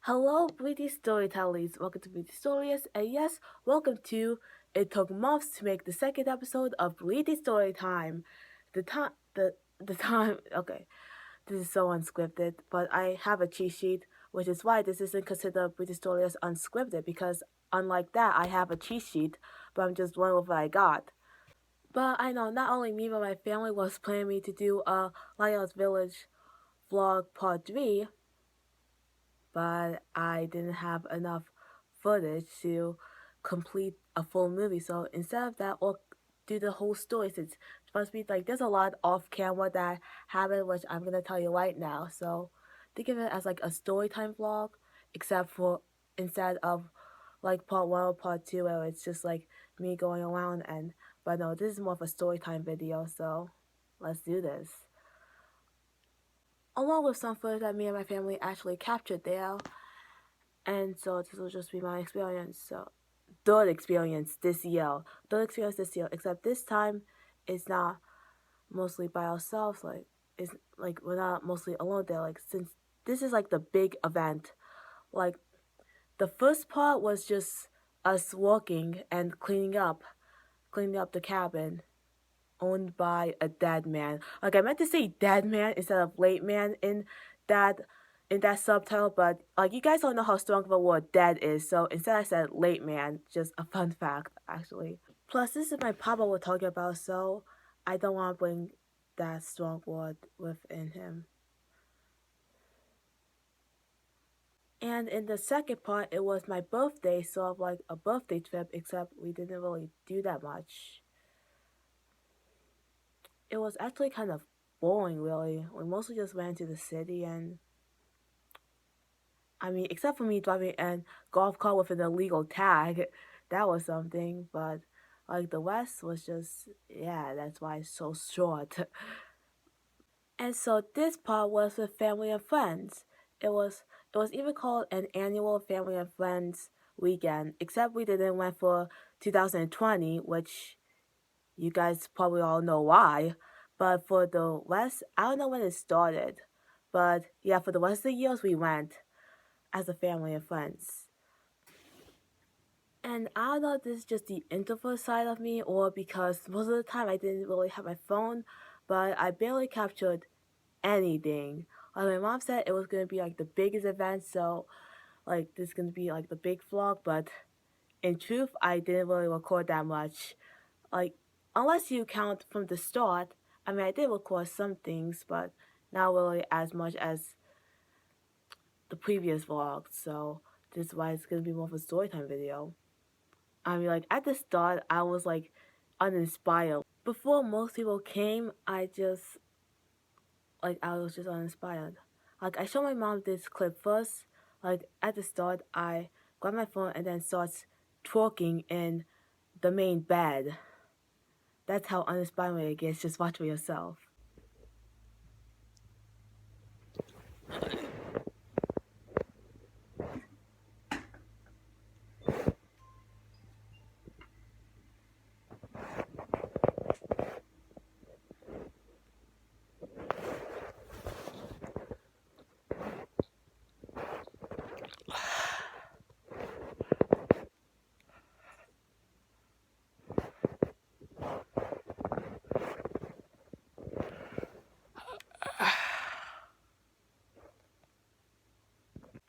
Hello, British storytellers. Welcome to British Stories, and yes, welcome to It Took Months to make the second episode of British Storytime. The time, the time. Okay, this is so unscripted, but I have a cheat sheet, which is why this isn't considered British Stories unscripted because unlike that, I have a cheat sheet, but I'm just going with what I got. But I know not only me but my family was planning me to do a Lighthouse Village vlog part 3, but I didn't have enough footage to complete a full movie. So instead of that, or do the whole story, since it's supposed to be like there's a lot off camera that happened, which I'm gonna tell you right now. So think of it as like a story time vlog, except for instead of like part 1 or part 2 where it's just like me going around and but no, this is more of a story time video. So let's do this. Along with some footage that me and my family actually captured there, and so this will just be my experience. So third experience this year. Third experience this year. Except this time it's not mostly by ourselves. Like it's like we're not mostly alone there. Like since this is like the big event. Like the first part was just us walking and cleaning up the cabin owned by a dead man. Like I meant to say dead man instead of late man that in that subtitle, but like you guys don't know how strong of a word dead is, so instead I said late man. Just a fun fact, actually. Plus, this is my papa we're talking about, so I don't want to bring that strong word within him. And in the second part, it was my birthday, sort of like a birthday trip, except we didn't really do that much. It was actually kind of boring, really. We mostly just went to the city and I mean, except for me driving a golf cart with an illegal tag, that was something. But like the West was just, yeah, that's why it's so short. And so this part was with family and friends. It was even called an annual family and friends weekend, except we didn't went for 2020, which you guys probably all know why. But for the West, I don't know when it started. But yeah, for the rest of the years we went as a family and friends. And I don't know if this is just the introvert side of me or because most of the time I didn't really have my phone, but I barely captured anything. Like my mom said it was gonna be like the biggest event, so like this is gonna be like the big vlog, but in truth I didn't really record that much. Like unless you count from the start, I mean I did record some things, but not really as much as the previous vlog, so this is why it's gonna be more of a storytime video. I mean, like at the start, I was like uninspired. Before most people came, I was just uninspired. Like I showed my mom this clip first. Like at the start, I grab my phone and then starts twerking in the main bed. That's how uninspiring it gets. Just watch for yourself.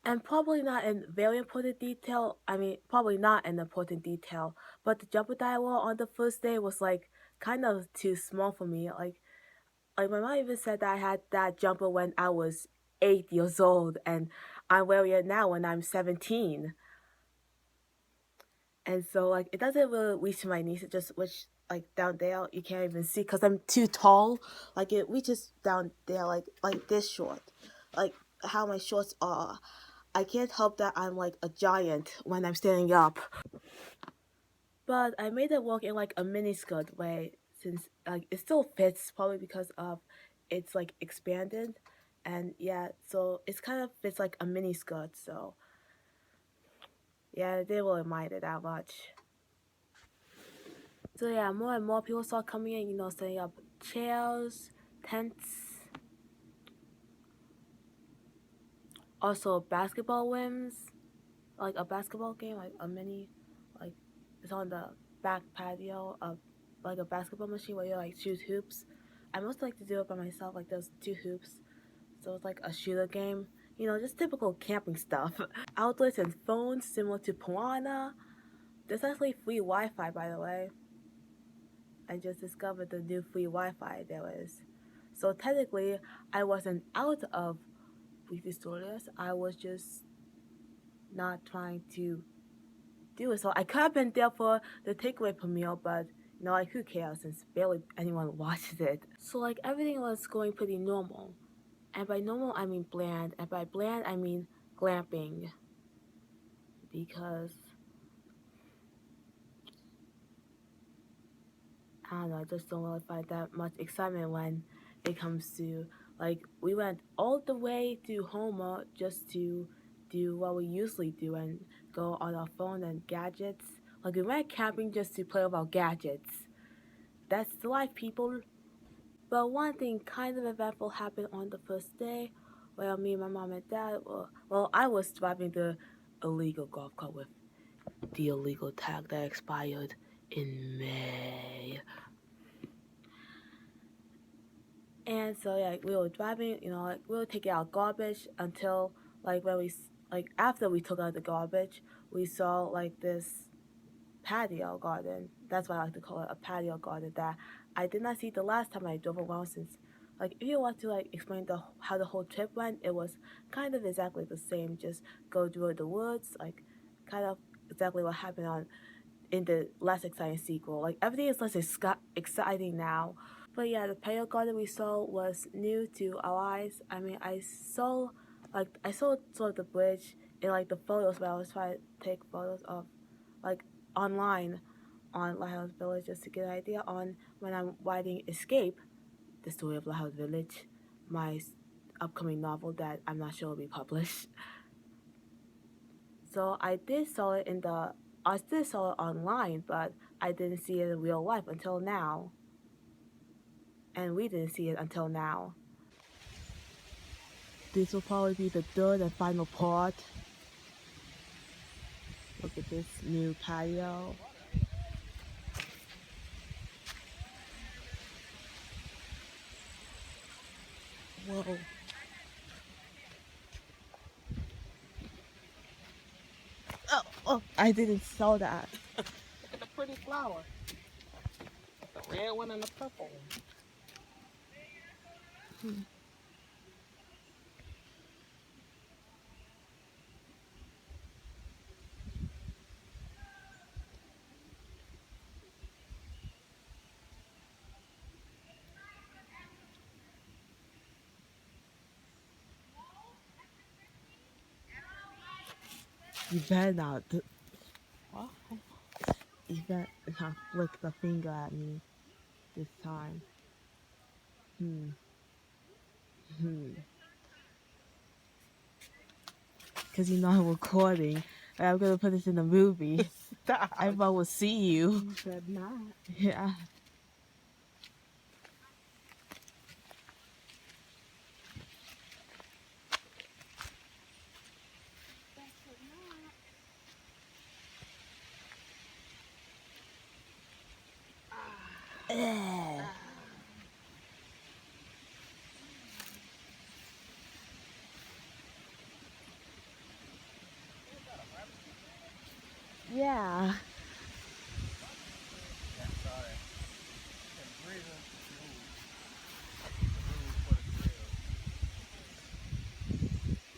And probably not in very important detail. I mean, probably not an important detail. But the jumper that I wore on the first day was like kind of too small for me. Like my mom even said that I had that jumper when I was 8 years old, and I'm wearing it now when I'm 17. And so like it doesn't really reach to my knees. It just which like down there you can't even see because I'm too tall. Like it reaches down there like this short, like how my shorts are. I can't help that I'm like a giant when I'm standing up. But I made it work in like a mini skirt way since like it still fits probably because of it's like expanded and yeah, so it's kind of fits like a mini skirt, so yeah, they won't mind it that much. So yeah, more and more people start coming in, setting up chairs, tents. Also basketball rims, like a basketball game, like a mini, like it's on the back patio of like a basketball machine where you like shoot hoops. I mostly like to do it by myself, like those two hoops. So it's like a shooter game, just typical camping stuff. Outlets and phones similar to Piranha. There's actually free Wi-Fi, by the way. I just discovered the new free Wi-Fi there is. So technically, I wasn't out of Britistorítime. I was just not trying to do it. So I could have been there for the takeaway premiere, but like who cares since barely anyone watched it. So like everything was going pretty normal. And by normal I mean bland, and by bland I mean glamping. Because I don't know, I just don't really find that much excitement when it comes to like we went all the way to Homer just to do what we usually do and go on our phone and gadgets. Like we went camping just to play with our gadgets. That's the life, people. But one thing kind of eventful happened on the first day. Well, me and my mom and dad well, I was driving the illegal golf cart with the illegal tag that expired in May. And so yeah, we were driving, like we were taking out garbage until like when we like after we took out the garbage, we saw like this patio garden. That's what I like to call it, a patio garden that I did not see the last time I drove around. Since like if you want to like explain how the whole trip went, it was kind of exactly the same. Just go through the woods, like kind of exactly what happened on in the less exciting sequel. Like everything is less exciting now. But yeah, the patio garden we saw was new to our eyes. I mean, I saw sort of the bridge in like the photos, but I was trying to take photos of like online on Lighthouse Village just to get an idea on when I'm writing Escape, the story of Lighthouse Village, my upcoming novel that I'm not sure will be published. So I did saw it online, but I didn't see it in real life until now. And we didn't see it until now. This will probably be the third and final part. Look at this new patio. Whoa. Oh, I didn't saw that. Look at the pretty flower. The red one and the purple one. You better not. What? You better not flick the finger at me this time. Because I'm recording. And I'm going to put this in the movie. Stop. Everyone will see you. You should not. Yeah. Yeah.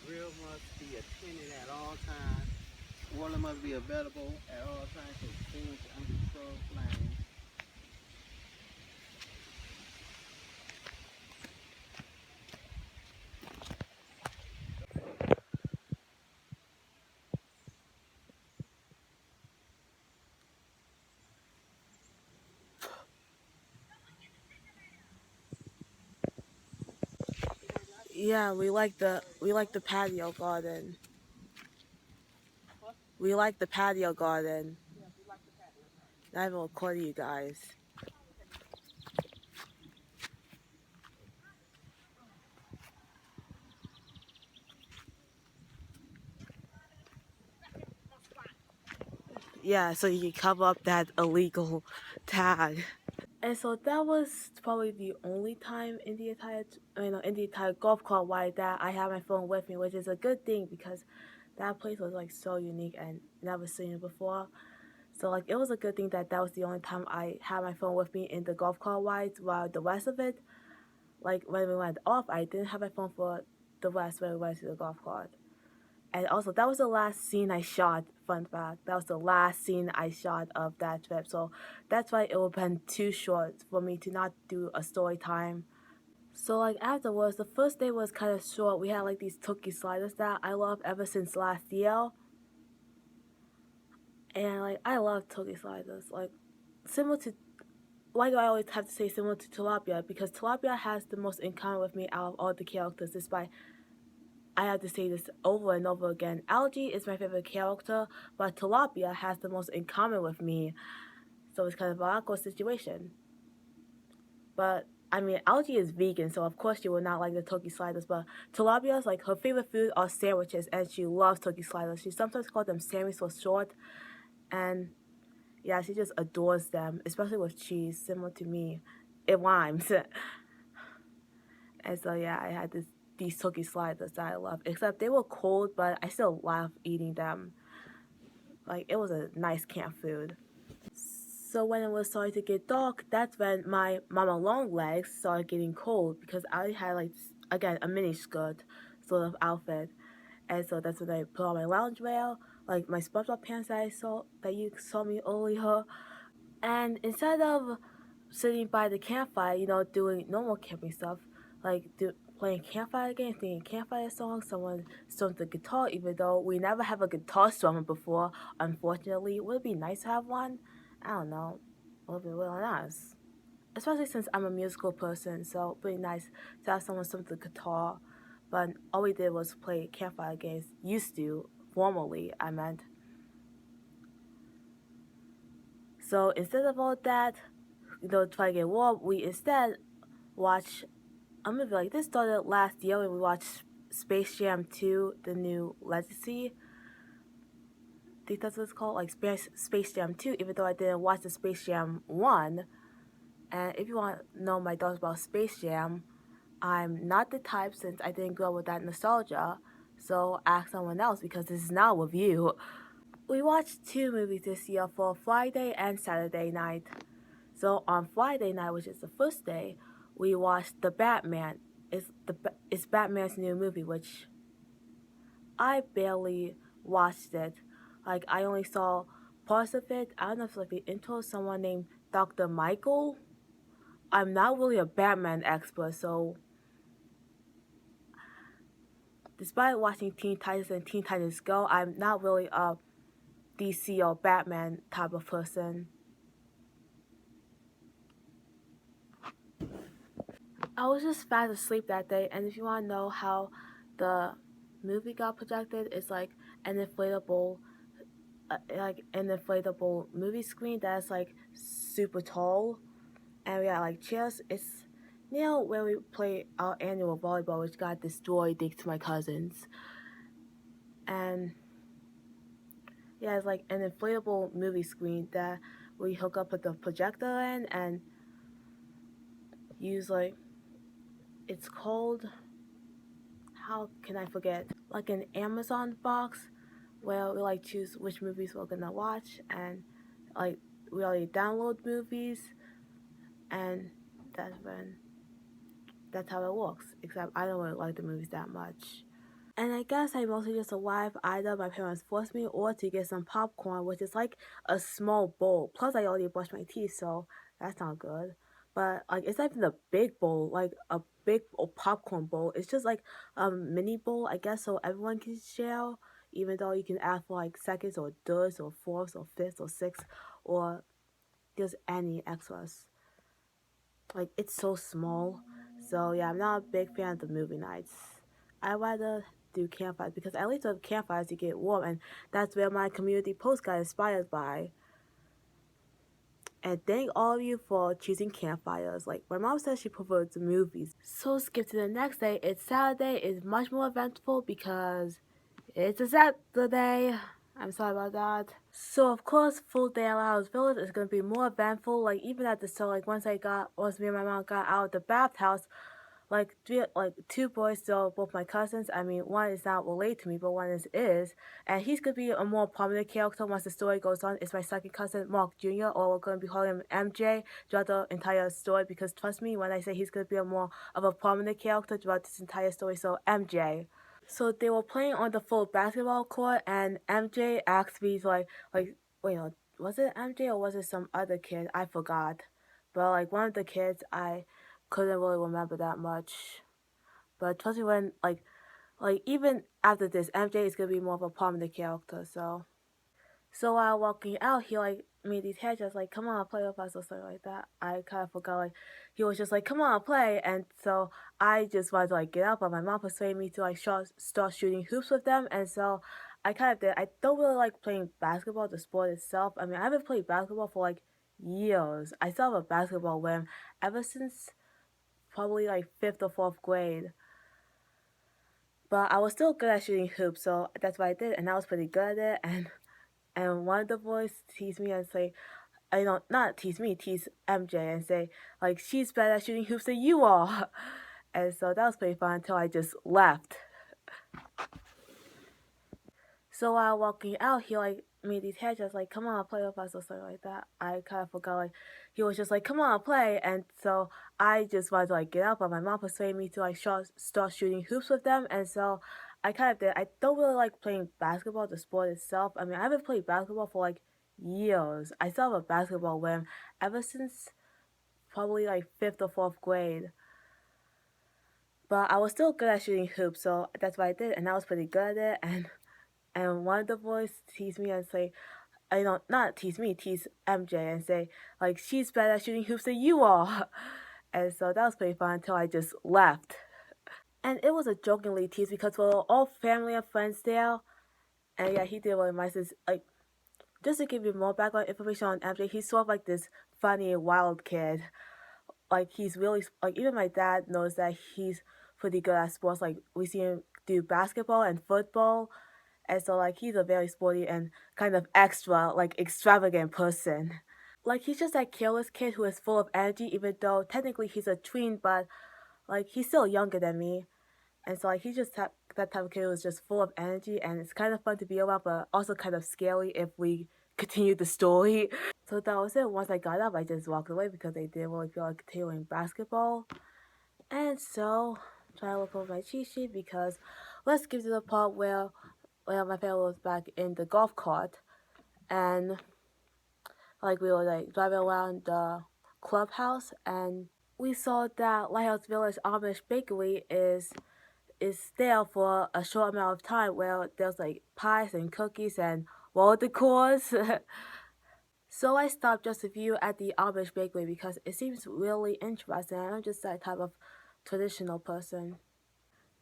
Grill must be attended at all times. Water must be available at all times to extinguish uncontrolled flames. Yeah, we like the patio garden. We like the patio garden. I will call you guys. Yeah, so you can cover up that illegal tag. And so that was probably the only time in the entire golf cart ride that I had my phone with me, which is a good thing because that place was like so unique and never seen it before. So like it was a good thing that that was the only time I had my phone with me in the golf cart rides. While the rest of it, like when we went off, I didn't have my phone for the rest when we went to the golf cart. And also, that was the last scene I shot. Fun fact, that was the last scene I shot of that trip. So that's why it would have been too short for me to not do a story time. So like afterwards, the first day was kind of short. We had like these turkey sliders that I love ever since last year, and like I love turkey sliders. Like similar to, why do I always have to say similar to tilapia? Because tilapia has the most in common with me out of all the characters. Despite I have to say this over and over again, Algae is my favorite character, but tilapia has the most in common with me. So it's kind of an awkward situation. But I mean, Algae is vegan, so of course she would not like the turkey sliders. But Tilapia's like her favorite food are sandwiches, and she loves turkey sliders. She sometimes calls them Sammys for short, and yeah, she just adores them, especially with cheese, similar to me. It rhymes, and so yeah, I had these turkey sliders that I love. Except they were cold, but I still love eating them. Like it was a nice camp food. So when it was starting to get dark, that's when my mama long legs started getting cold because I had like again a mini skirt sort of outfit, and so that's when I put on my loungewear, like my SpongeBob pants that you saw me earlier, and instead of sitting by the campfire, doing normal camping stuff, like playing campfire games, singing campfire songs, someone strums the guitar, even though we never have a guitar strummer before, unfortunately. Would it be nice to have one? I don't know. Would it be really nice? Especially since I'm a musical person, so it'd be nice to have someone strum the guitar. But all we did was play campfire games, used to, formally, I meant. So instead of all that, try to get warm, we instead watch a movie. Like this started last year when we watched Space Jam 2, the new Legacy. I think that's what it's called, like Space Jam 2, even though I didn't watch the Space Jam 1. And if you want to know my thoughts about Space Jam, I'm not the type, since I didn't grow up with that nostalgia. So ask someone else because this is not a review. We watched two movies this year for Friday and Saturday night. So on Friday night, which is the first day, we watched The Batman. It's Batman's new movie, which I barely watched it. Like I only saw parts of it. I don't know if it's like the intro of someone named Dr. Michael. I'm not really a Batman expert, so despite watching Teen Titans and Teen Titans Go, I'm not really a DC or Batman type of person. I was just fast asleep that day, and if you want to know how the movie got projected, it's an inflatable, an inflatable movie screen that's like super tall, and we got like chairs. It's near where we play our annual volleyball, which got destroyed thanks to my cousins, and yeah, it's like an inflatable movie screen that we hook up with the projector in and use it's called, how can I forget? Like an Amazon box where we choose which movies we're gonna watch, and like we already download movies, and that's when that's how it works. Except I don't really like the movies that much. And I guess I mostly just arrived either my parents forced me or to get some popcorn, which is like a small bowl. Plus I already brushed my teeth, so that's not good. But like it's not even a big bowl, like a big popcorn bowl. It's just like a mini bowl, I guess, so everyone can share. Even though you can ask for like seconds or thirds or fourths or fifths or sixths or just any extras. Like it's so small. So yeah, I'm not a big fan of the movie nights. I rather do campfires because at least with campfires you get warm, and that's where my community post got inspired by. And thank all of you for choosing campfires. Like my mom says she prefers the movies. So skip to the next day. It's Saturday. It's much more eventful because it's a Saturday. I'm sorry about that. So of course, full day at Lighthouse Village is gonna be more eventful. Like even at the start, like once me and my mom got out of the bathhouse, like two boys, still both my cousins. I mean, one is not related to me, but one is, and he's gonna be a more prominent character once the story goes on. It's my second cousin, Mark Jr., or we're gonna be calling him MJ throughout the entire story. Because trust me, when I say he's gonna be a more of a prominent character throughout this entire story, so MJ. So they were playing on the full basketball court, and MJ asked me wait, no, was it MJ or was it some other kid? I forgot. But like one of the kids, I couldn't really remember that much. But trust me, when even after this, MJ is gonna be more of a prominent character. So while walking out, he like made these gestures like, "Come on, play with us," or something like that. I kind of forgot. Like he was just like, "Come on, play," and so I just wanted to like get up, but my mom persuaded me to like start shooting hoops with them, and so I kind of did. I don't really like playing basketball, the sport itself. I mean, I haven't played basketball for like years. I still have a basketball rim ever since probably like fifth or fourth grade. But I was still good at shooting hoops, so that's what I did, and I was pretty good at it. And one of the boys teased me and say, I don't not tease me, tease MJ and say like she's better at shooting hoops than you are, and so that was pretty fun until I just left. So while walking out, he like made these gestures like, "Come on, play with us," or something like that. I kind of forgot. Like he was just like, "Come on, play," and so I just wanted to like get up, but my mom persuaded me to like start shooting hoops with them, and so I kind of did. I don't really like playing basketball, the sport itself. I mean, I haven't played basketball for like years. I still have a basketball rim ever since probably like fifth or fourth grade. But I was still good at shooting hoops, so that's what I did, and I was pretty good at it. And one of the boys teased me and say, I don't not tease me, tease MJ and say like she's better at shooting hoops than you are, and so that was pretty fun until I just left. And it was a jokingly tease because we're all family and friends there, and yeah, he did really nice. Like just to give you more background information on MJ, he's sort of like this funny wild kid. Like he's really like even my dad knows that he's pretty good at sports. Like we see him do basketball and football, and so like he's a very sporty and kind of extra like extravagant person. Like he's just that careless kid who is full of energy, even though technically he's a tween, but like he's still younger than me, and so like he's just that type of kid who's just full of energy, and it's kind of fun to be around, but also kind of scary if we continue the story. So that was it. Once I got up, I just walked away because they didn't really feel like continuing basketball. And so, try to look over my cheat sheet because let's get to the part where my family was back in the golf cart, and like we were like driving around the clubhouse, and we saw that Lighthouse Village Amish Bakery is there for a short amount of time, where there's like pies and cookies and wall decors. So I stopped just a few at the Amish Bakery because it seems really interesting. I'm just that type of traditional person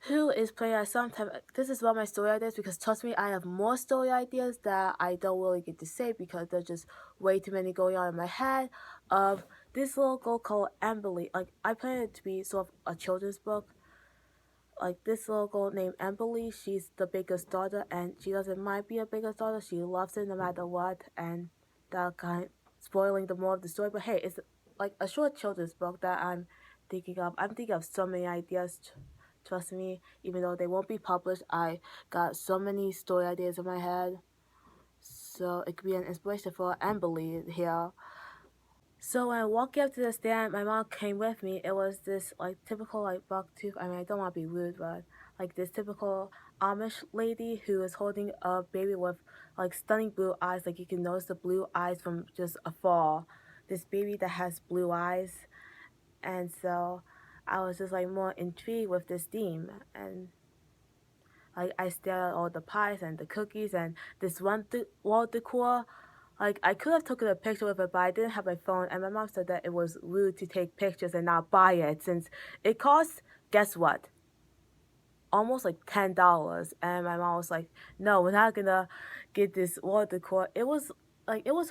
who is playing at some time. This is what my story ideas, because trust me, I have more story ideas that I don't really get to say because there's just way too many going on in my head. Of this little girl called Emily. Like I plan it to be sort of a children's book. Like this little girl named Emily, she's the biggest daughter, and she doesn't mind being a biggest daughter. She loves it no matter what, and that kind of spoiling the more of the story. But hey, it's like a short children's book that I'm thinking of. I'm thinking of so many ideas. Trust me, even though they won't be published, I got so many story ideas in my head. So it could be an inspiration for Emily here. So when walking up to the stand, my mom came with me. It was this like typical like buck tooth. I mean, I don't want to be rude, but like this typical Amish lady who is holding a baby with like stunning blue eyes. Like you can notice the blue eyes from just afar. This baby that has blue eyes, and so I was just like more intrigued with this theme, and like I stared at all the pies and the cookies and this one wall decor. Like I could have taken a picture with it, but I didn't have my phone, and my mom said that it was rude to take pictures and not buy it since it costs. Guess what? Almost like $10. And my mom was like, "No, we're not gonna get this wall decor." It was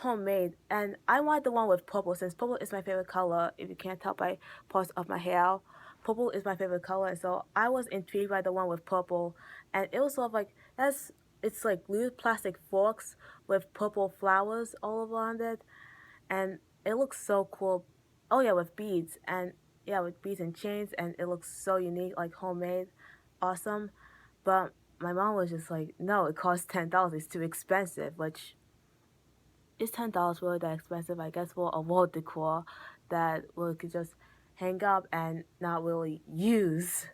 homemade, and I wanted the one with purple since purple is my favorite color. If you can't tell by parts of my hair, purple is my favorite color, and so I was intrigued by the one with purple, and it was sort of like that's it's like glued plastic forks with purple flowers all around it, and it looks so cool. Oh yeah, with beads and yeah, with beads and chains, and it looks so unique, like homemade, awesome. But my mom was just like, no, it costs $10. It's too expensive. Which is $10 really that expensive? I guess for a wall decor that we could just hang up and not really use.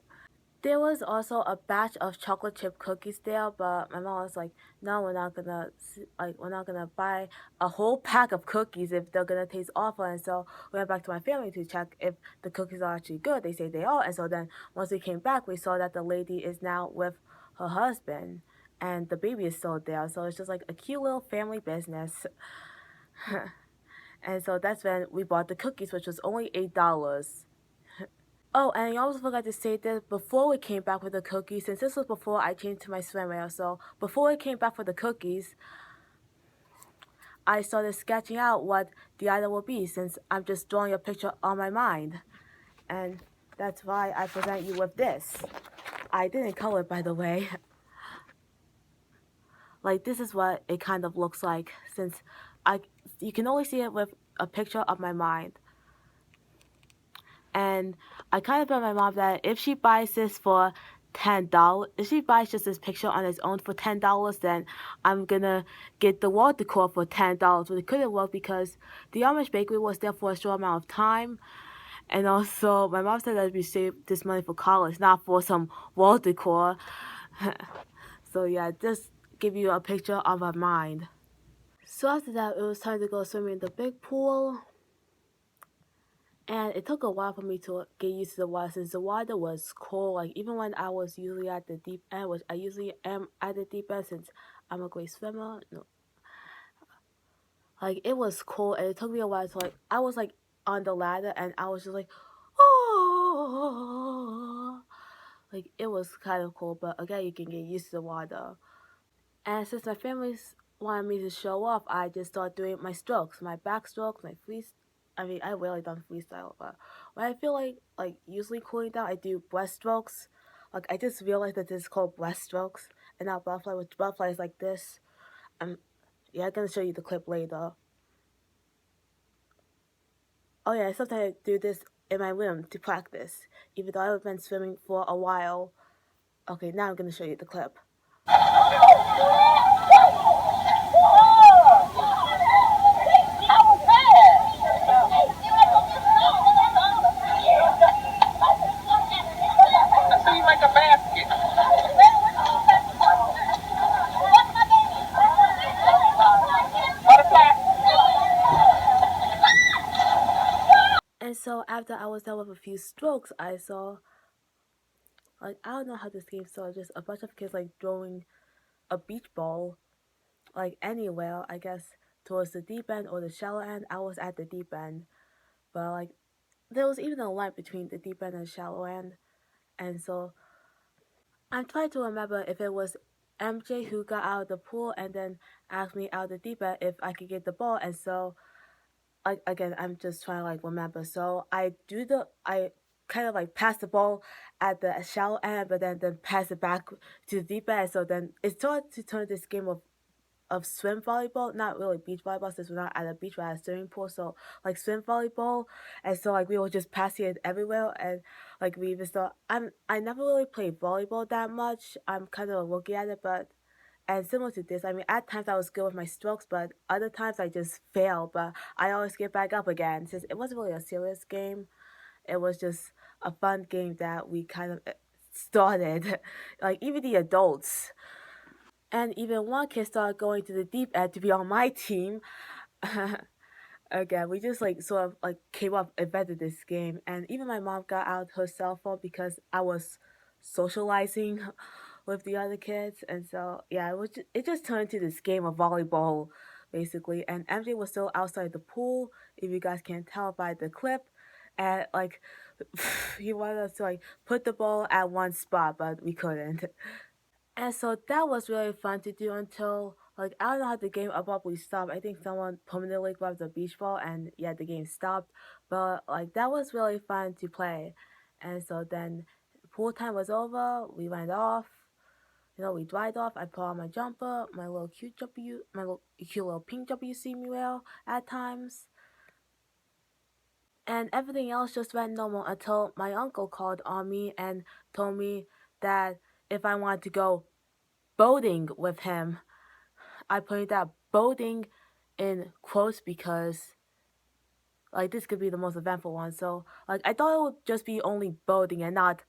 There was also a batch of chocolate chip cookies there, but my mom was like, "No, we're not gonna buy a whole pack of cookies if they're gonna taste awful." And so we went back to my family to check if the cookies are actually good. They say they are, and so then once we came back, we saw that the lady is now with her husband, and the baby is still there. So it's just like a cute little family business. And so that's when we bought the cookies, which was only $8. Oh, and I also forgot to say that before we came back with the cookies, since this was before I changed to my swimwear, so before we came back for the cookies, I started sketching out what the item will be, since I'm just drawing a picture on my mind. And that's why I present you with this. I didn't color it, by the way. Like, this is what it kind of looks like, since I you can only see it with a picture of my mind. And I kind of told my mom that if she buys this for $10, if she buys just this picture on its own for $10, then I'm gonna get the wall decor for $10. But it couldn't work because the Amish bakery was there for a short amount of time, and also my mom said that we save this money for college, not for some wall decor. So yeah, just give you a picture of my mind. So after that, it was time to go swimming in the big pool. And it took a while for me to get used to the water since the water was cold. Like even when I was usually at the deep end, which I usually am at the deep end since I'm a great swimmer. No, like it was cold, and it took me a while to like. I was like on the ladder, and I was just like, oh, like it was kind of cold. But again, you can get used to the water. And since my family's wanted me to show off, I just started doing my strokes, my backstrokes, my free. I mean, I rarely done freestyle, but when I feel like usually cooling down, I do breaststrokes. Like I just realized that this is called breaststrokes and not butterfly. Which butterfly is like this. Um, yeah, I'm gonna show you the clip later. Oh yeah, sometimes I do this in my room to practice, even though I've been swimming for a while. Okay, now I'm gonna show you the clip. And so after I was done with a few strokes, I saw like I don't know how this game started, just a bunch of kids like throwing a beach ball like anywhere, I guess towards the deep end or the shallow end. I was at the deep end, but like there was even a line between the deep end and shallow end, and so I'm trying to remember if it was MJ who got out of the pool and then asked me out of the deep end if I could get the ball, and so like again I'm just trying to like remember. So I kind of like pass the ball at the shallow end, but then pass it back to the deep end. So then it started to turn this game of swim volleyball, not really beach volleyball since we're not at a beach, we're at a swimming pool. So like swim volleyball, and so like we were just passing it everywhere, and like we even thought I never really played volleyball that much. I'm kind of looking at it, but and similar to this, I mean, at times I was good with my strokes, but other times I just fail. But I always get back up again since it wasn't really a serious game. It was just a fun game that we kind of started. Like even the adults and even one kid started going to the deep end to be on my team. Again, we just like sort of like came up invented this game, and even my mom got out her cell phone because I was socializing with the other kids, and so yeah, it just turned into this game of volleyball basically. And MJ was still outside the pool, if you guys can tell by the clip, and like he wanted us to like put the ball at one spot, but we couldn't. And so that was really fun to do until like I don't know how the game abruptly stopped. I think someone permanently grabbed the beach ball and yeah, the game stopped. But like that was really fun to play. And so then pool time was over, we went off, We dried off. I put on my jumper, my little cute little pink jumper you see me wear at times. And everything else just went normal until my uncle called on me and told me that if I wanted to go boating with him. I put that boating in quotes because this could be the most eventful one. So I thought it would just be only boating and not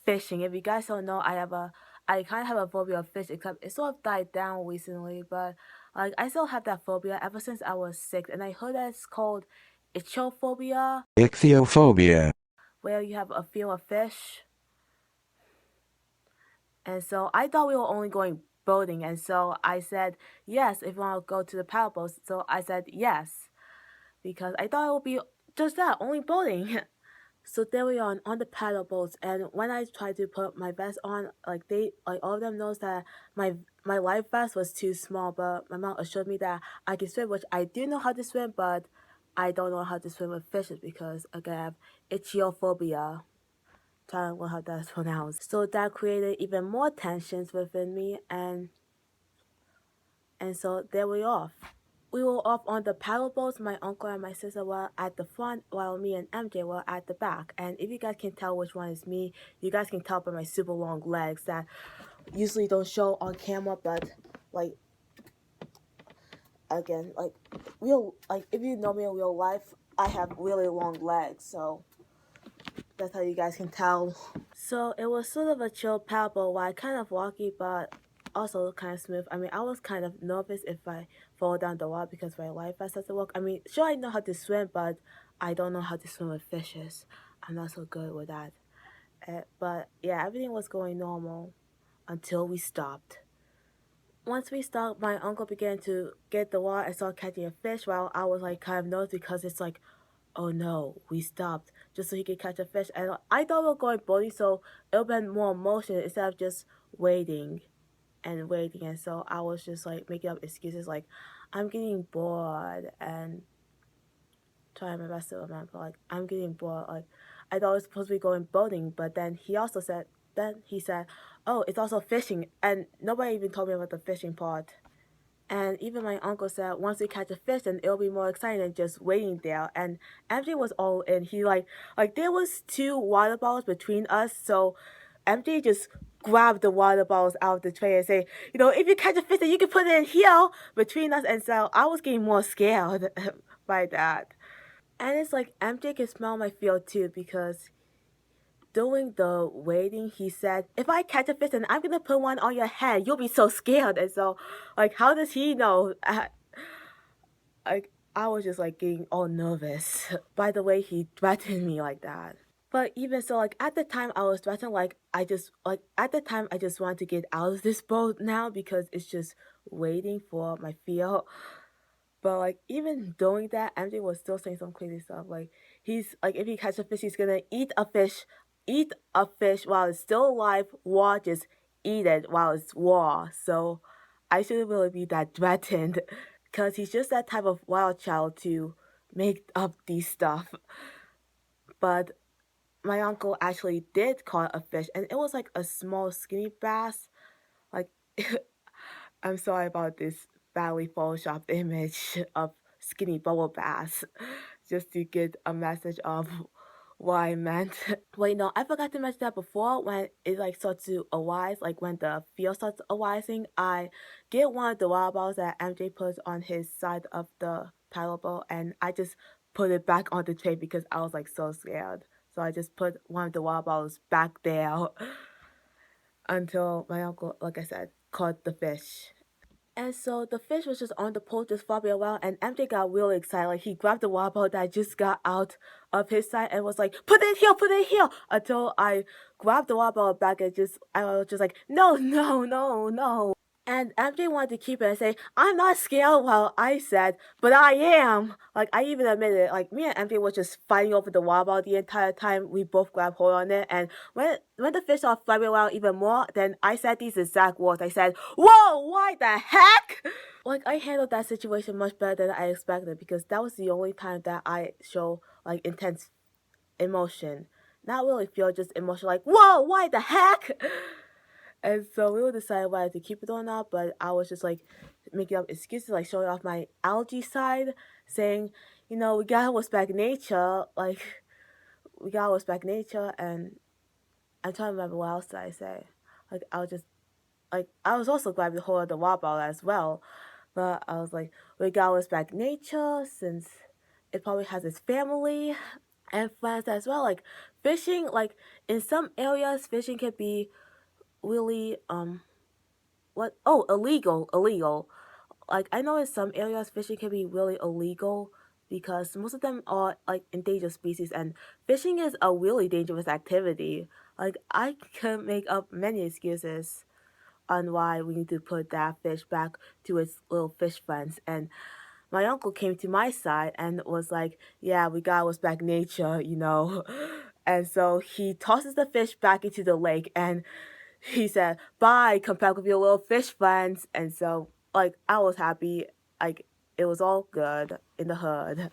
fishing. If you guys don't know, I kind of have a phobia of fish, except it sort of died down recently. But I still have that phobia ever since I was 6, and I heard that it's called ichthyophobia. Ichthyophobia. Where you have a fear of fish. And so I thought we were only going boating, and so I said yes if you want to go to the paddle boats. So I said yes because I thought it would be just that, only boating. So there we are on the paddle boats, and when I tried to put my vest on, all of them knows that my life vest was too small, but my mom assured me that I can swim, which I do know how to swim, but I don't know how to swim with fishes because again I have ichthyophobia. Trying to learn how that's pronounced. So that created even more tensions within me, and so there we off. We were off on the paddle boats. My uncle and my sister were at the front, while me and MJ were at the back. And if you guys can tell which one is me, you guys can tell by my super long legs that usually don't show on camera, but again, if you know me in real life, I have really long legs, so that's how you guys can tell. So it was sort of a chill paddle ride, kind of rocky, but also kind of smooth. I mean, I was kind of nervous if I fall down the water because my life vest doesn't work. I mean, sure, I know how to swim, but I don't know how to swim with fishes. I'm not so good with that. But yeah, everything was going normal until we stopped. Once we stopped, my uncle began to get the water and start catching a fish while I was kind of nervous because it's oh no, we stopped just so he could catch a fish. And I thought we were going boating, so it would have been more motion instead of just waiting and waiting. And so I was just making up excuses I'm getting bored and trying my best to remember I'm getting bored. I thought I was supposed to be going boating, but then he said, oh, it's also fishing, and nobody even told me about the fishing part. And even my uncle said once we catch a fish, then it'll be more exciting than just waiting there. And MJ was all in. He there was 2 water bottles between us, so MJ just grabbed the water bottles out of the tray and say, if you catch a fish, then you can put it in here between us. And so I was getting more scared by that. And it's MJ can smell my fear too because during the waiting, he said, if I catch a fish and I'm going to put one on your head, you'll be so scared. And so, how does he know? I was just getting all nervous by the way he threatened me like that. But even so, at the time I was threatened, at the time I just wanted to get out of this boat now because it's just waiting for my fear. But even doing that, MJ was still saying some crazy stuff. He's if he catches a fish, he's gonna eat a fish while it's still alive, or just eat it while it's raw. So I shouldn't really be that threatened, because he's just that type of wild child to make up these stuff. But my uncle actually did caught a fish, and it was a small skinny bass. I'm sorry about this badly photoshopped image of skinny bubble bass, just to get a message of what I meant. Wait, no, I forgot to mention that before. When it starts to arise, when the field starts arising, I get one of the water bottles that MJ puts on his side of the paddle boat, and I just put it back on the tray because I was so scared. So I just put one of the water bottles back there until my uncle, like I said, caught the fish. And so the fish was just on the pole just flopping around, and MJ got really excited. He grabbed the water bottle that just got out of his side and was put it here, until I grabbed the water bottle back and I was just no, no, no, no. And MJ wanted to keep it and say, I'm not scared. Well, I said, but I am. I even admitted it. Me and MJ was just fighting over the water bottle the entire time. We both grabbed hold on it. And when the fish started flying around even more, then I said these exact words. I said, whoa, why the heck? I handled that situation much better than I expected, because that was the only time that I show, intense emotion. Not really feel, just emotion, whoa, why the heck? And so we would decide whether to keep it or not, but I was just like making up excuses, like showing off my algae side, saying, we gotta respect nature, like we gotta respect nature. And I'm trying to remember what else did I say. Like I was just like I was also glad to hold the water bottle as well, but I was like, we gotta respect nature since it probably has its family and friends as well. Like fishing, like in some areas, fishing can be really what illegal. Like I know in some areas fishing can be really illegal because most of them are like endangered species, and fishing is a really dangerous activity. Like I can make up many excuses on why we need to put that fish back to its little fish friends. And my uncle came to my side and was like, yeah, we gotta respect nature. And so he tosses the fish back into the lake, and he said, bye, come back with your little fish friends. And so, like, I was happy. Like, it was all good in the hood.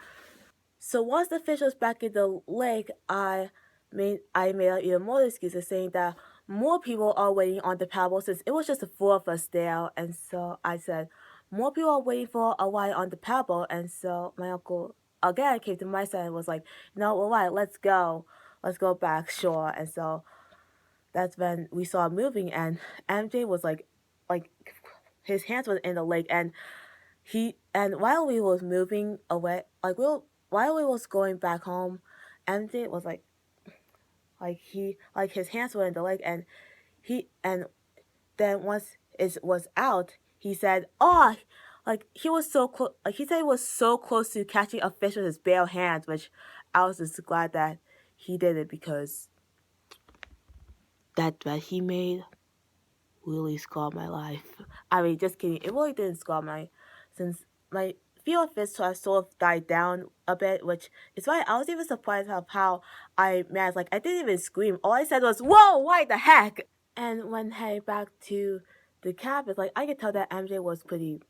So once the fish was back in the lake, I made up even more excuses saying that more people are waiting on the paddle since it was just the four of us there. And so I said, more people are waiting for a ride on the paddle. And so my uncle again came to my side and was like, no, all right, let's go. Let's go back shore. And so that's when we saw it moving, and MJ was like his hands were in the lake, and while we was moving away, while we was going back home, MJ was like his hands were in the lake, and then once it was out, he said, "Oh." Like he was so close. Like he said, he was so close to catching a fish with his bare hands, which I was just glad that he did it because that threat he made really scarred my life. I mean, just kidding. It really didn't scar since my fear of fish has sort of died down a bit, which is why I was even surprised of how I managed. Like, I didn't even scream. All I said was, "Whoa, what the heck?" And when heading back to the cab, it's like I could tell that MJ was pretty.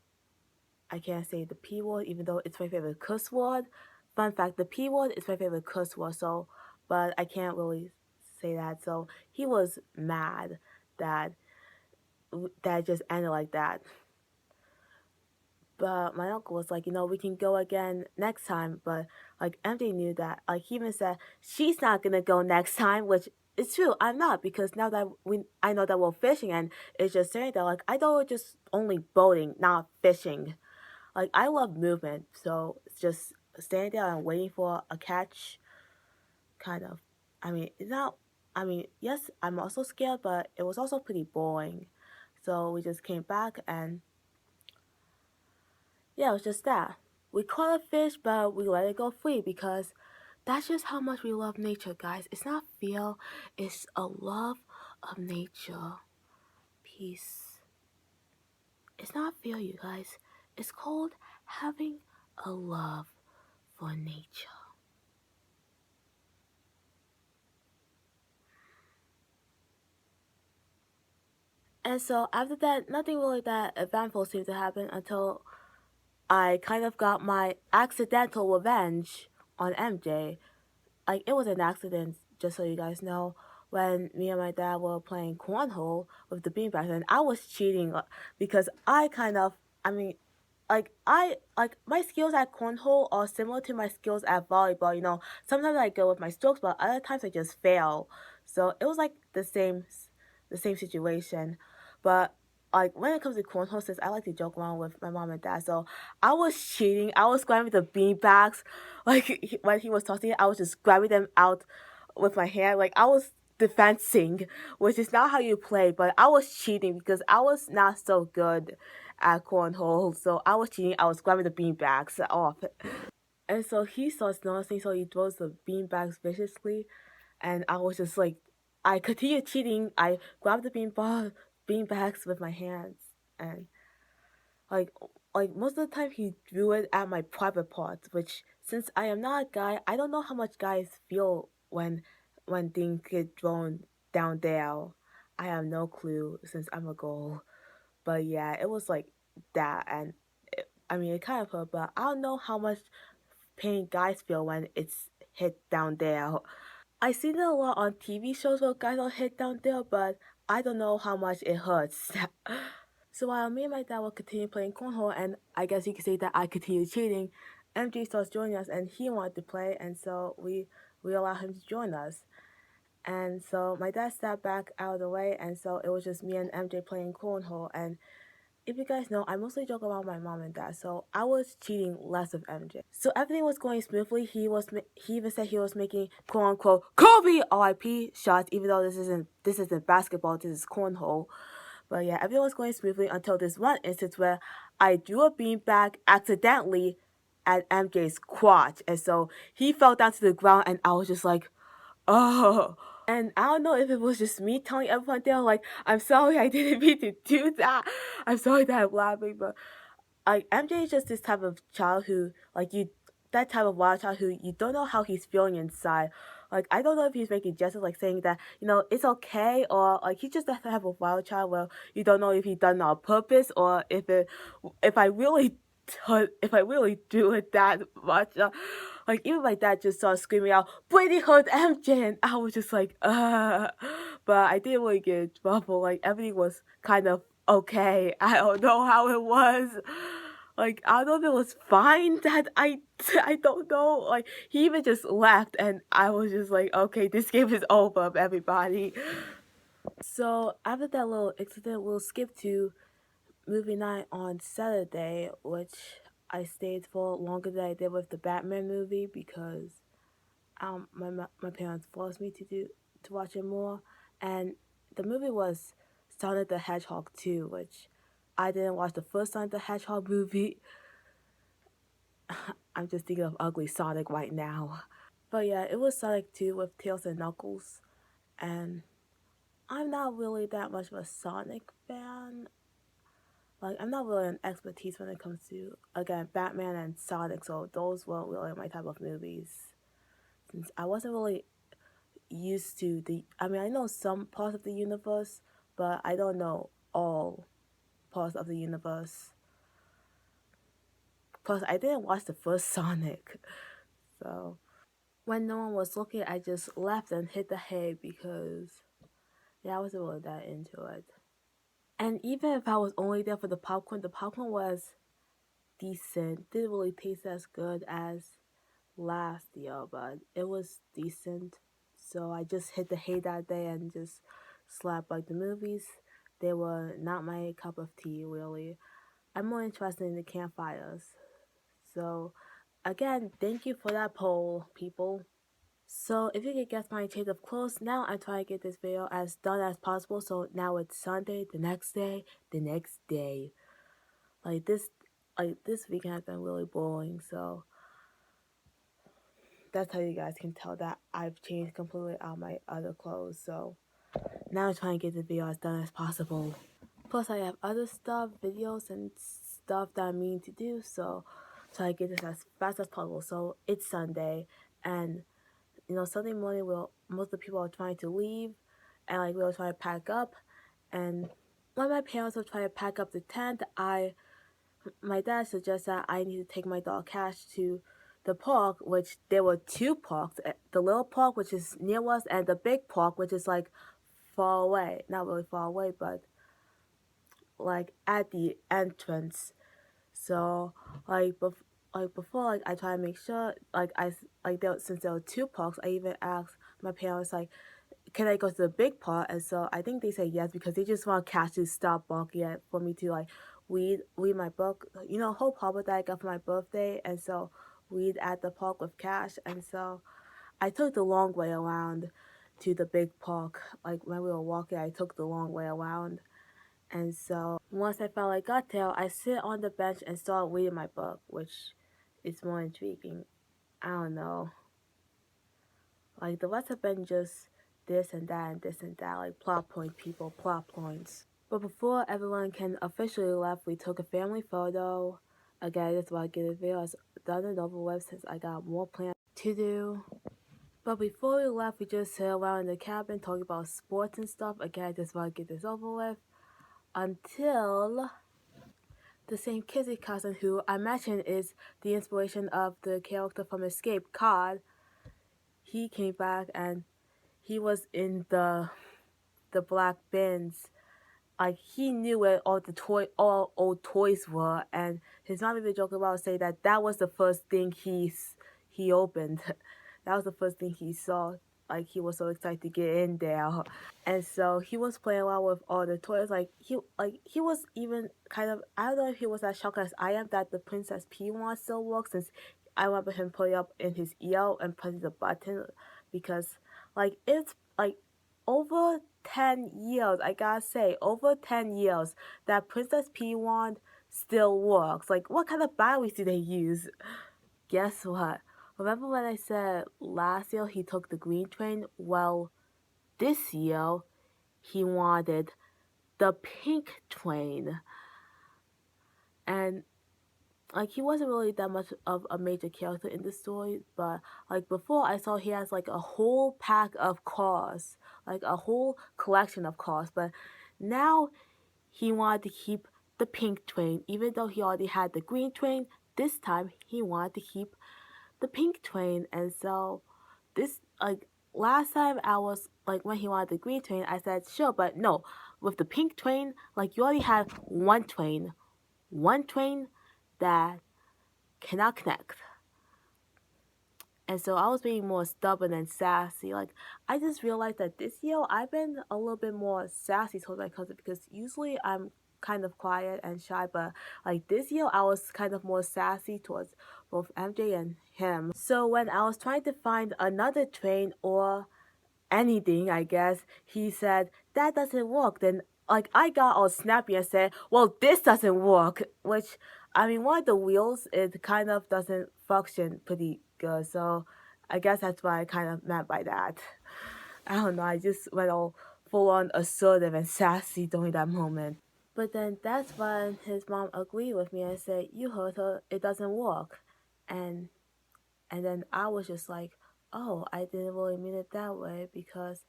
I can't say the P word, even though it's my favorite cuss word. Fun fact: the P word is my favorite cuss word. So, but I can't really say that. So he was mad that that just ended like that. But my uncle was like, we can go again next time. But like MJ knew that. Like he even said, she's not gonna go next time, which is true. I'm not because now that I know that we're fishing, and it's just saying that like I thought we're just only boating, not fishing. Like I love movement, so it's just standing there and waiting for a catch. Kind of. I mean, it's not. I mean, yes, I'm also scared, but it was also pretty boring. So we just came back, and yeah, it was just that. We caught a fish, but we let it go free because that's just how much we love nature, guys. It's not fear, it's a love of nature. Peace. It's not fear, you guys. It's called having a love for nature. And so after that, nothing really that eventful seemed to happen until I kind of got my accidental revenge on MJ. Like it was an accident, just so you guys know, when me and my dad were playing cornhole with the beanbags, and I was cheating because I mean, like my skills at cornhole are similar to my skills at volleyball. Sometimes I go with my strokes, but other times I just fail. So it was like the same situation, but like when it comes to cornhole, since I like to joke around with my mom and dad, so I was cheating. I was grabbing the beanbags, like when he was tossing it, I was just grabbing them out with my hand, like I was defensing, which is not how you play. But I was cheating because I was not so good at cornhole, so I was cheating. I was grabbing the beanbags off, and so he starts noticing, so he throws the beanbags viciously, and I was just like, I continued cheating. I grabbed the beanbags with my hands, and like like most of the time he threw it at my private parts, which since I am not a guy, I don't know how much guys feel when things get thrown down there. I have no clue since I'm a girl. But yeah, it was like that, and I mean it kind of hurt, but I don't know how much pain guys feel when it's hit down there. I see that a lot on TV shows where guys are hit down there, but I don't know how much it hurts. So while me and my dad will continue playing cornhole, and I guess you could say that I continue cheating, MJ starts joining us, and he wanted to play, and so we allow him to join us. And so my dad sat back out of the way, and so it was just me and MJ playing cornhole. And if you guys know, I mostly joke about my mom and dad, so I was cheating less of MJ. So everything was going smoothly. He even said he was making quote unquote Kobe RIP shots, even though this isn't basketball, this is cornhole. But yeah, everything was going smoothly until this one instance where I threw a beanbag accidentally at MJ's crotch, and so he fell down to the ground, and I was just like, oh. And I don't know if it was just me telling everyone there, like, I'm sorry, I didn't mean to do that. I'm sorry that I'm laughing, but like MJ is just this type of child who, like, that type of wild child who you don't know how he's feeling inside. Like, I don't know if he's making gestures, like saying that, it's okay, or like he's just that type of wild child where you don't know if he done it on purpose, or if I really if I really do it that much. Like, even my dad just started screaming out, Brady hurt MJ, and I was just like, but I didn't really get in trouble. Like, everything was kind of okay. I don't know how it was. Like, I don't know if it was fine that I don't know. Like, he even just left, and I was just like, okay, this game is over, everybody. So after that little incident, we'll skip to movie night on Saturday, which I stayed for longer than I did with the Batman movie because my parents forced me to watch it more, and the movie was Sonic the Hedgehog 2, which I didn't watch the first Sonic the Hedgehog movie. I'm just thinking of ugly Sonic right now. But yeah, it was Sonic 2 with Tails and Knuckles, and I'm not really that much of a Sonic fan. Like, I'm not really an expertise when it comes to, again, Batman and Sonic, so those weren't really my type of movies. Since I wasn't really used to I know some parts of the universe, but I don't know all parts of the universe. Plus, I didn't watch the first Sonic, so when no one was looking, I just left and hit the hay because, yeah, I wasn't really that into it. And even if I was only there for the popcorn was decent. Didn't really taste as good as last year, but it was decent. So I just hit the hay that day and just slept. Like, the movies, they were not my cup of tea, really. I'm more interested in the campfires. So again, thank you for that poll, people. So if you could guess my change of clothes, now I'm trying to get this video as done as possible. So now it's Sunday, the next day, the next day. Like this weekend has been really boring, so that's how you guys can tell that I've changed completely out my other clothes. So now I'm trying to get the video as done as possible. Plus, I have other stuff, videos, and stuff that I mean to do. So try to get this as fast as possible. So it's Sunday, and Sunday morning, most of the people are trying to leave, and like we'll try to pack up. And when my parents were trying to pack up the tent, my dad suggested that I need to take my dog Cash to the park, which there were two parks. The little park, which is near us, and the big park, which is like far away. Not really far away, but like at the entrance. So before, like, I try to make sure, like, since there were two parks, I even asked my parents, like, can I go to the big park? And so I think they said yes because they just want Cash to stop barking at for me to, like, read my book, whole Harper that I got for my birthday, and so read at the park with Cash. And so I took the long way around to the big park. Like, when we were walking, I took the long way around. And so once I felt like I got there, I sit on the bench and start reading my book, which is more intriguing. I don't know. Like, the rest have been just this and that and this and that, like plot point people, plot points. But before everyone can officially leave, we took a family photo. Again, that's why I get a video. It's done and over with since I got more plans to do. But before we left, we just sat around in the cabin talking about sports and stuff. Again, that's why I get this over with. Until the same Kizzy cousin, who I imagine is the inspiration of the character from Escape, Cod, he came back and he was in the the black bins, like he knew where all old toys were, and his mom even joked about saying that was the first thing he opened. That was the first thing he saw. Like he was so excited to get in there, and so he was playing around with all the toys. He was even kind of, I don't know if he was as shocked as I am that the Princess P1 still works, since I remember him putting up in his ear and pressing the button, because it's over 10 years, I gotta say, over 10 years that Princess P1 still works. Like, what kind of batteries do they use? Guess what? Remember when I said last year he took the green train? Well, this year he wanted the pink train. And he wasn't really that much of a major character in the story, but before I saw he has a whole pack of cars, like a whole collection of cars, but now he wanted to keep the pink train, even though he already had the green train. This time he wanted to keep the pink train, and so this last time I was when he wanted the green train, I said sure, but no, with the pink train, you already have one train that cannot connect. And so I was being more stubborn and sassy. I just realized that this year I've been a little bit more sassy towards my cousin, because usually I'm kind of quiet and shy, but this year I was kind of more sassy towards both MJ and him. So when I was trying to find another train or anything, I guess, he said, that doesn't work. Then, I got all snappy and said, well, this doesn't work. Which, I mean, one of the wheels, it kind of doesn't function pretty good. So, I guess that's what I kind of meant by that. I don't know, I just went all full on assertive and sassy during that moment. But then that's when his mom agreed with me and said, you heard her, it doesn't work. And and then I was just like, oh, I didn't really mean it that way, because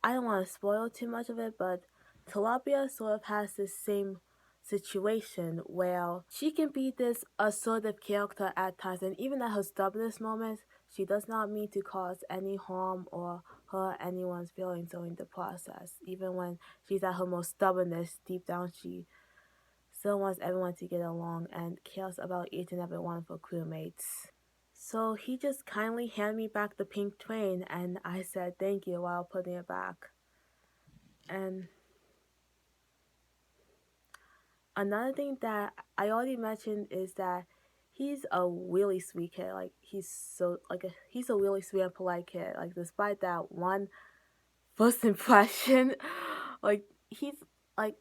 I don't want to spoil too much of it, but Tilapia sort of has this same situation where she can be this assertive character at times, and even at her stubbornest moments, she does not mean to cause any harm or hurt anyone's feelings during the process. Even when she's at her most stubbornness, deep down she still wants everyone to get along and cares about each and every one of her crewmates. So he just kindly handed me back the pink train, and I said thank you while putting it back. And another thing that I already mentioned is that he's a really sweet kid. He's a really sweet and polite kid. Despite that one first impression, he's like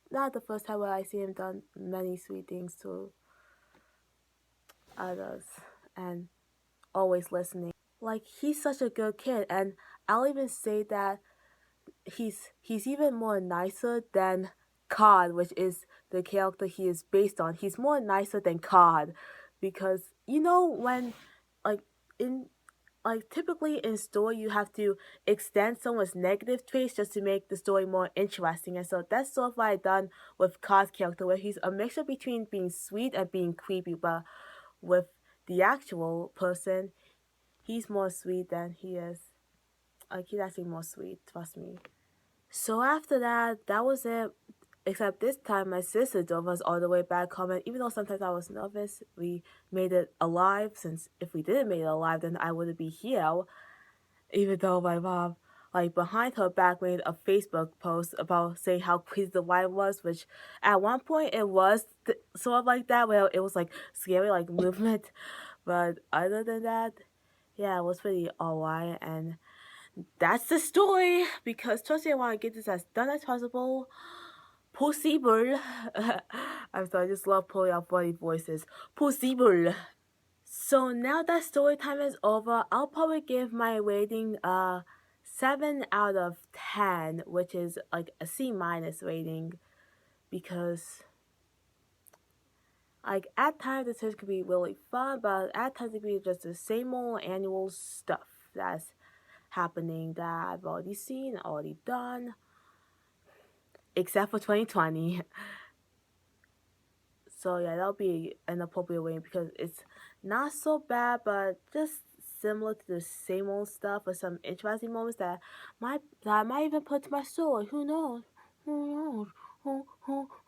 not the first time where I see him done many sweet things to others and always listening. He's such a good kid, and I'll even say that he's even more nicer than Cod, which is the character he is based on. He's more nicer than Cod, because when like in typically in story you have to extend someone's negative traits just to make the story more interesting, and so that's sort of what I've done with Cod's character, where he's a mixture between being sweet and being creepy, but with the actual person, he's more sweet than he is. He's actually more sweet, trust me. So after that, that was it. Except this time, my sister drove us all the way back home, and even though sometimes I was nervous, we made it alive. Since if we didn't make it alive, then I wouldn't be here. Even though my mom, behind her back, made a Facebook post about saying how crazy the ride was, which at one point it was sort of like that, where it was scary, movement. But other than that, yeah, it was pretty alright, and that's the story. Because trust me, I want to get this as done as possible. Possible. I'm sorry, I just love pulling out funny voices. Possible. So now that story time is over, I'll probably give my rating a 7 out of 10, which is a C minus rating, because at times the series could be really fun, but at times it could be just the same old annual stuff that's happening that I've already seen, already done, except for 2020. So yeah, that'll be an appropriate rating, because it's not so bad, but just similar to the same old stuff or some interesting moments that I might even put to my story. Who knows? Who knows?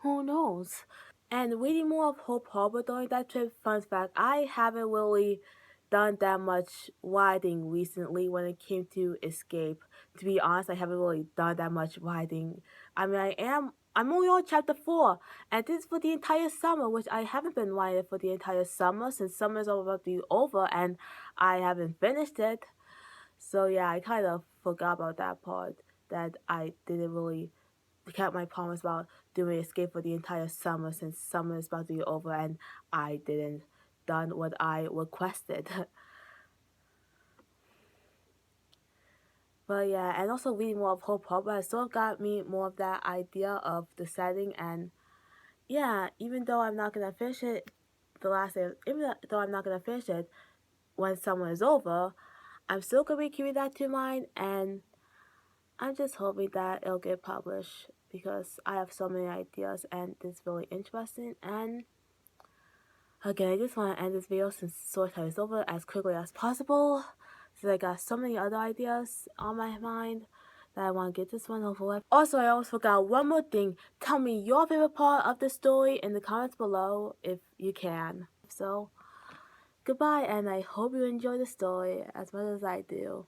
Who knows? And reading more of Hope Harbor during that trip, fun fact, I haven't really done that much writing recently when it came to escape. To be honest, I haven't really done that much writing. I mean, I'm only on chapter 4, and this is for the entire summer, which I haven't been writing for the entire summer since summer's about to be over and I haven't finished it. So yeah, I kind of forgot about that part, that I didn't really kept my promise about doing escape for the entire summer since summer is about to be over and I didn't done what I requested. But yeah, and also reading more of Hope Harbor has sort of got me more of that idea of the setting. And yeah, even though I'm not gonna finish it even though I'm not gonna finish it when summer is over, I'm still gonna be keeping that to mind, and I'm just hoping that it'll get published because I have so many ideas and it's really interesting. And again, I just want to end this video since storytime is over as quickly as possible, since I got so many other ideas on my mind that I want to get this one over with. Also, I almost forgot one more thing. Tell me your favorite part of the story in the comments below if you can. So, goodbye, and I hope you enjoy the story as much as I do.